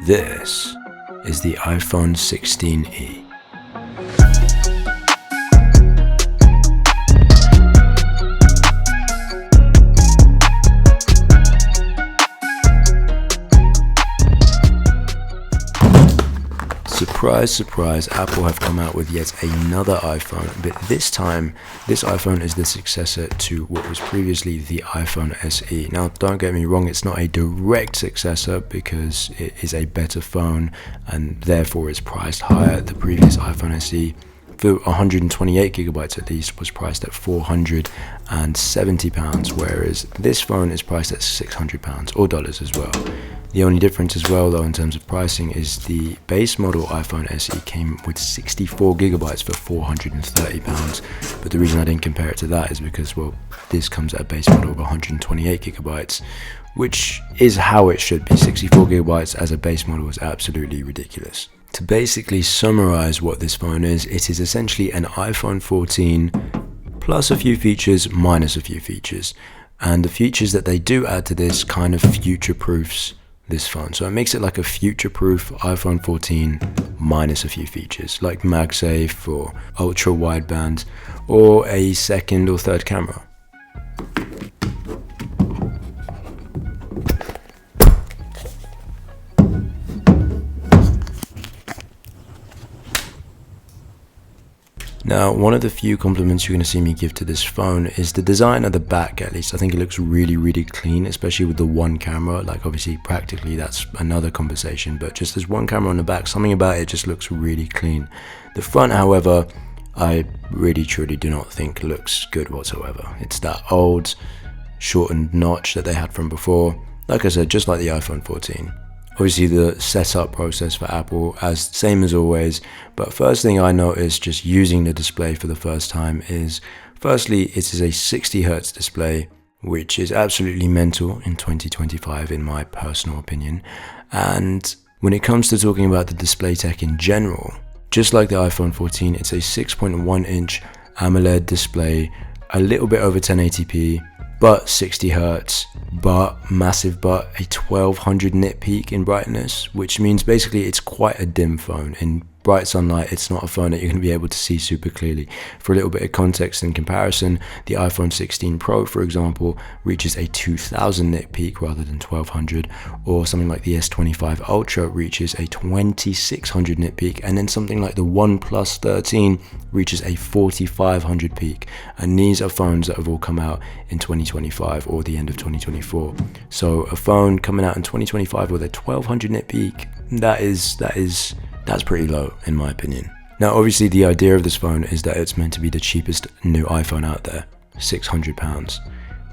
This is the iPhone 16e. Surprise, surprise, Apple have come out with yet another iPhone, but this time, this iPhone is the successor to what was previously the iPhone SE. Now, don't get me wrong, it's not a direct successor because it is a better phone and therefore is priced higher. The previous iPhone SE, for 128 gigabytes at least, was priced at £470, whereas this phone is priced at £600 or dollars as well. The only difference as well, though, in terms of pricing is the base model iPhone SE came with 64 gigabytes for £430. But the reason I didn't compare it to that is because, well, this comes at a base model of 128 gigabytes, which is how it should be. 64 gigabytes as a base model is absolutely ridiculous. To basically summarize what this phone is, it is essentially an iPhone 14 plus a few features minus a few features. And the features that they do add to this kind of future-proofs this phone. So it makes it like a future-proof iPhone 14 minus a few features, like MagSafe or ultra wideband or a second or third camera. Now, one of the few compliments you're going to see me give to this phone is the design at the back. At least I think it looks really, really clean, especially with the one camera. Like, obviously practically that's another conversation, but just there's one camera on the back, something about it just looks really clean. The front, however, I really truly do not think looks good whatsoever. It's that old shortened notch that they had from before. Like I said, just like the iPhone 14. Obviously the setup process for Apple, as same as always, but first thing I noticed just using the display for the first time is, firstly, it is a 60 Hz display, which is absolutely mental in 2025 in my personal opinion. And when it comes to talking about the display tech in general, just like the iPhone 14, it's a 6.1 inch AMOLED display, a little bit over 1080p, but 60 Hz, but massive, but a 1200 nit peak in brightness, which means basically it's quite a dim phone. In bright sunlight, it's not a phone that you're going to be able to see super clearly. For a little bit of context and comparison, the iPhone 16 Pro, for example, reaches a 2000 nit peak rather than 1200, or something like the S25 Ultra reaches a 2600 nit peak, and then something like the OnePlus 13 reaches a 4500 peak. And these are phones that have all come out in 2025 or the end of 2024. So a phone coming out in 2025 with a 1200 nit peak, that's pretty low in my opinion. Now, obviously the idea of this phone is that it's meant to be the cheapest new iPhone out there, £600.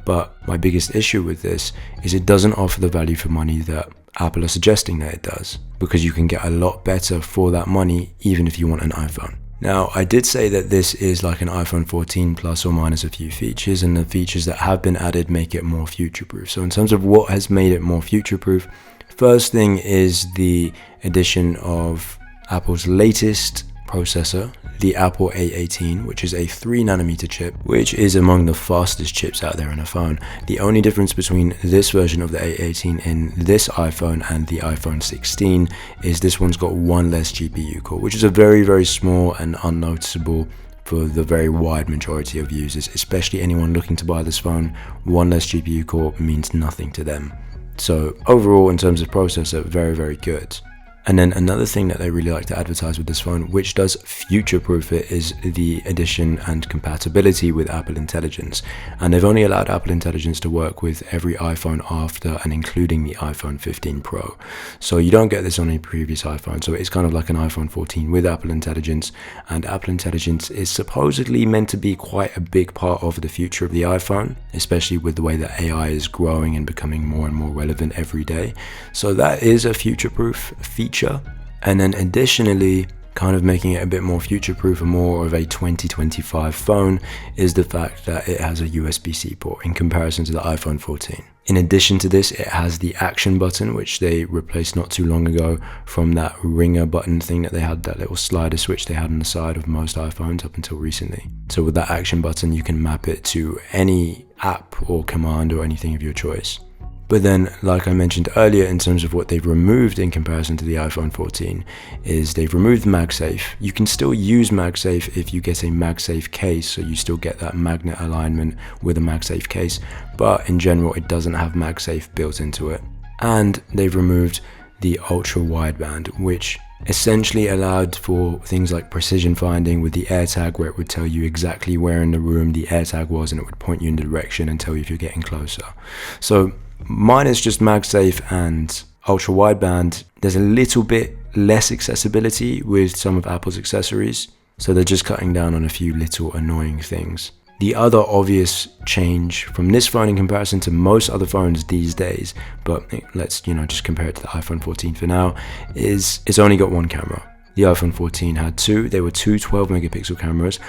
But my biggest issue with this is it doesn't offer the value for money that Apple are suggesting that it does, because you can get a lot better for that money even if you want an iPhone. Now, I did say that this is like an iPhone 14 plus or minus a few features, and the features that have been added make it more future-proof. So in terms of what has made it more future-proof, first thing is the addition of Apple's latest processor, the Apple A18, which is a 3nm chip, which is among the fastest chips out there in a phone. The only difference between this version of the A18 in this iPhone and the iPhone 16 is this one's got one less GPU core, which is a very, very small and unnoticeable for the very wide majority of users, especially anyone looking to buy this phone. One less GPU core means nothing to them. So overall, in terms of processor, very, very good. And then another thing that they really like to advertise with this phone, which does future-proof it, is the addition and compatibility with Apple Intelligence. And they've only allowed Apple Intelligence to work with every iPhone after and including the iPhone 15 Pro. So you don't get this on a previous iPhone. So it's kind of like an iPhone 14 with Apple Intelligence. And Apple Intelligence is supposedly meant to be quite a big part of the future of the iPhone, especially with the way that AI is growing and becoming more and more relevant every day. So that is a future-proof feature. And then additionally, kind of making it a bit more future-proof and more of a 2025 phone is the fact that it has a USB-C port in comparison to the iPhone 14. In addition to this, it has the action button, which they replaced not too long ago from that ringer button thing that they had, that little slider switch they had on the side of most iPhones up until recently. So with that action button, you can map it to any app or command or anything of your choice. But then, like I mentioned earlier, in terms of what they've removed in comparison to the iPhone 14, is they've removed MagSafe. You can still use MagSafe if you get a MagSafe case, so you still get that magnet alignment with a MagSafe case, but in general, it doesn't have MagSafe built into it. And they've removed the ultra wideband, which essentially allowed for things like precision finding with the AirTag, where it would tell you exactly where in the room the AirTag was and it would point you in the direction and tell you if you're getting closer. So minus just MagSafe and ultra wideband, there's a little bit less accessibility with some of Apple's accessories, so they're just cutting down on a few little annoying things. The other obvious change from this phone in comparison to most other phones these days, but let's just compare it to the iPhone 14 for now, is it's only got one camera. The iPhone 14 had two. They were two 12 megapixel cameras,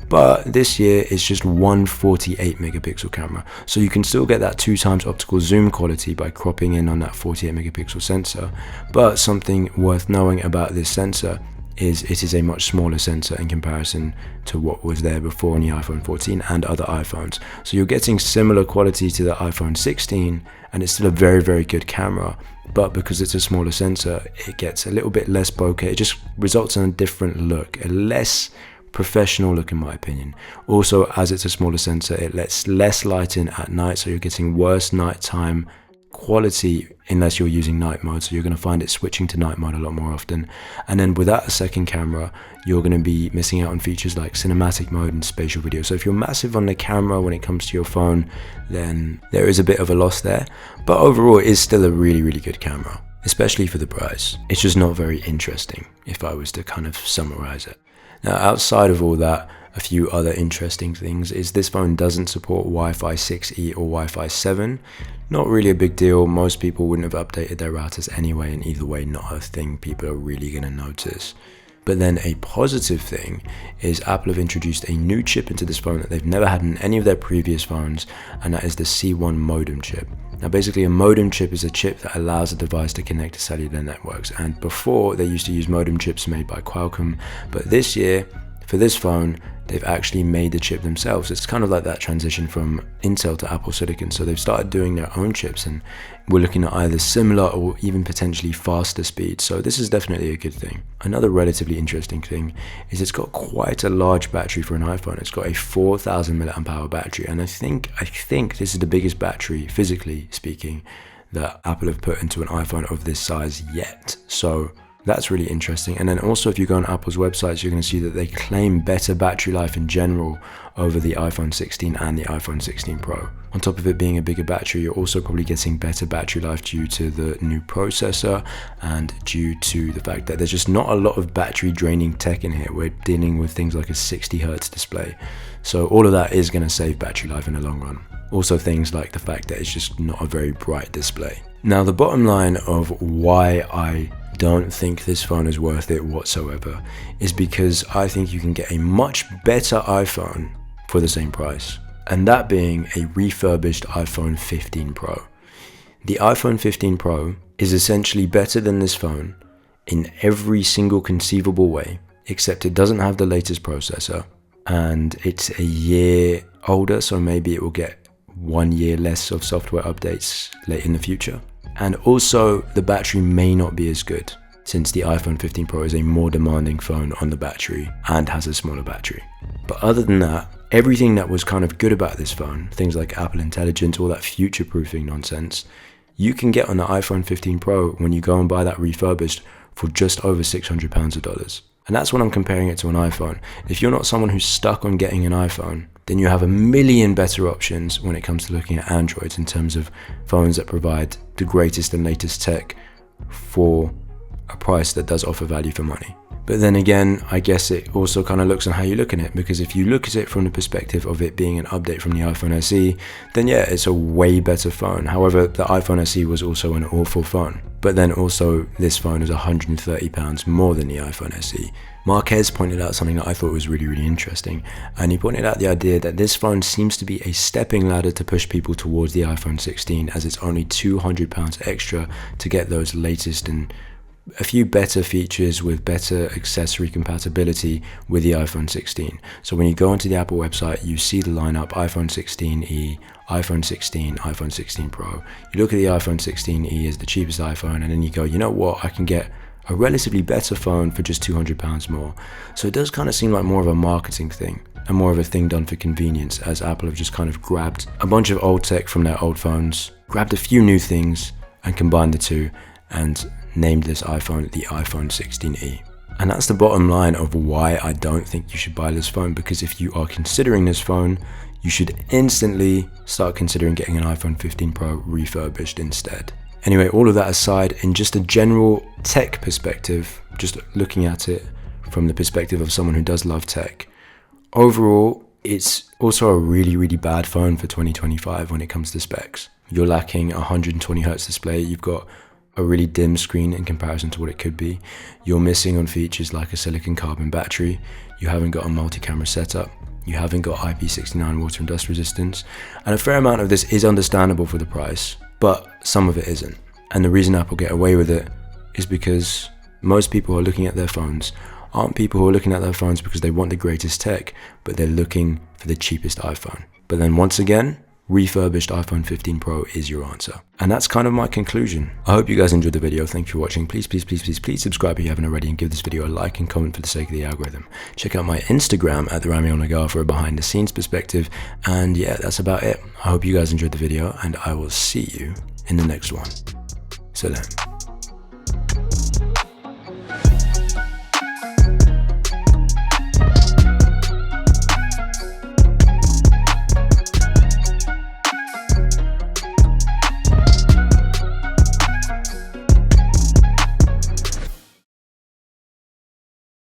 but this year it's just one 48 megapixel camera. So you can still get that 2x optical zoom quality by cropping in on that 48 megapixel sensor. But something worth knowing about this sensor is it is a much smaller sensor in comparison to what was there before on the iPhone 14 and other iPhones. So you're getting similar quality to the iPhone 16, and it's still a very, very good camera, but because it's a smaller sensor, it gets a little bit less bokeh. It just results in a different look, a less professional look in my opinion. Also, as it's a smaller sensor, it lets less light in at night, so you're getting worse nighttime quality unless you're using night mode, so you're going to find it switching to night mode a lot more often. And then without a second camera, you're going to be missing out on features like cinematic mode and spatial video. So if you're massive on the camera when it comes to your phone, then there is a bit of a loss there, but overall it is still a really, really good camera, especially for the price. It's just not very interesting if I was to kind of summarize it. Now, outside of all that, a few other interesting things is this phone doesn't support Wi-Fi 6E or Wi-Fi 7. Not really a big deal. Most people wouldn't have updated their routers anyway, and either way, not a thing people are really going to notice. But then a positive thing is Apple have introduced a new chip into this phone that they've never had in any of their previous phones, and that is the C1 modem chip. Now basically a modem chip is a chip that allows a device to connect to cellular networks, and before they used to use modem chips made by Qualcomm, but this year for this phone they've actually made the chip themselves. It's kind of like that transition from Intel to Apple Silicon, so they've started doing their own chips, and we're looking at either similar or even potentially faster speeds, so this is definitely a good thing. Another relatively interesting thing is it's got quite a large battery for an iPhone. It's got a 4,000 mAh battery, and I think this is the biggest battery, physically speaking, that Apple have put into an iPhone of this size yet, so that's really interesting. And then also if you go on Apple's websites, you're going to see that they claim better battery life in general over the iPhone 16 and the iPhone 16 Pro. On top of it being a bigger battery, you're also probably getting better battery life due to the new processor and due to the fact that there's just not a lot of battery draining tech in here. We're dealing with things like a 60 Hz display. So all of that is going to save battery life in the long run. Also things like the fact that it's just not a very bright display. Now the bottom line of why I don't think this phone is worth it whatsoever is because I think you can get a much better iPhone for the same price, and that being a refurbished iPhone 15 Pro. The iPhone 15 Pro is essentially better than this phone in every single conceivable way, except it doesn't have the latest processor and it's a year older, so maybe it will get 1 year less of software updates late in the future. And also the battery may not be as good, since the iPhone 15 Pro is a more demanding phone on the battery and has a smaller battery. But other than that, everything that was kind of good about this phone, things like Apple Intelligence, all that future-proofing nonsense, you can get on the iPhone 15 Pro when you go and buy that refurbished for just over £600 of dollars. And that's when I'm comparing it to an iPhone. If you're not someone who's stuck on getting an iPhone, then you have a million better options when it comes to looking at Androids in terms of phones that provide the greatest and latest tech for a price that does offer value for money. But then again, I guess it also kind of looks on how you look at it, because if you look at it from the perspective of it being an update from the iPhone SE, then yeah, it's a way better phone. However, the iPhone SE was also an awful phone. But then also, this phone is £130 more than the iPhone SE. Marquez pointed out something that I thought was really, really interesting, and he pointed out the idea that this phone seems to be a stepping ladder to push people towards the iPhone 16, as it's only £200 extra to get those latest and a few better features with better accessory compatibility with the iPhone 16. So when you go onto the Apple website, you see the lineup: iPhone 16e, iPhone 16, iPhone 16 Pro. You look at the iPhone 16e as the cheapest iPhone, and then you go, you know what, I can get a relatively better phone for just £200 more. So it does kind of seem like more of a marketing thing and more of a thing done for convenience, as Apple have just kind of grabbed a bunch of old tech from their old phones, grabbed a few new things and combined the two and named this iPhone the iPhone 16e. And that's the bottom line of why I don't think you should buy this phone, because if you are considering this phone, you should instantly start considering getting an iPhone 15 Pro refurbished instead. Anyway, all of that aside, in just a general tech perspective, just looking at it from the perspective of someone who does love tech, overall, it's also a really, really bad phone for 2025 when it comes to specs. You're lacking a 120Hz display, you've got a really dim screen in comparison to what it could be. You're missing on features like a silicon carbon battery. You haven't got a multi-camera setup. You haven't got IP69 water and dust resistance. And a fair amount of this is understandable for the price, but some of it isn't. And the reason Apple get away with it is because most people who are looking at their phones aren't people who are looking at their phones because they want the greatest tech, but they're looking for the cheapest iPhone. But then once again, refurbished iPhone 15 Pro is your answer. And that's kind of my conclusion. I hope you guys enjoyed the video. Thank you for watching. Please subscribe if you haven't already, and give this video a like and comment for the sake of the algorithm. Check out my Instagram at El-Naggar for a behind the scenes perspective. And yeah, that's about it. I hope you guys enjoyed the video, and I will see you in the next one. Salam.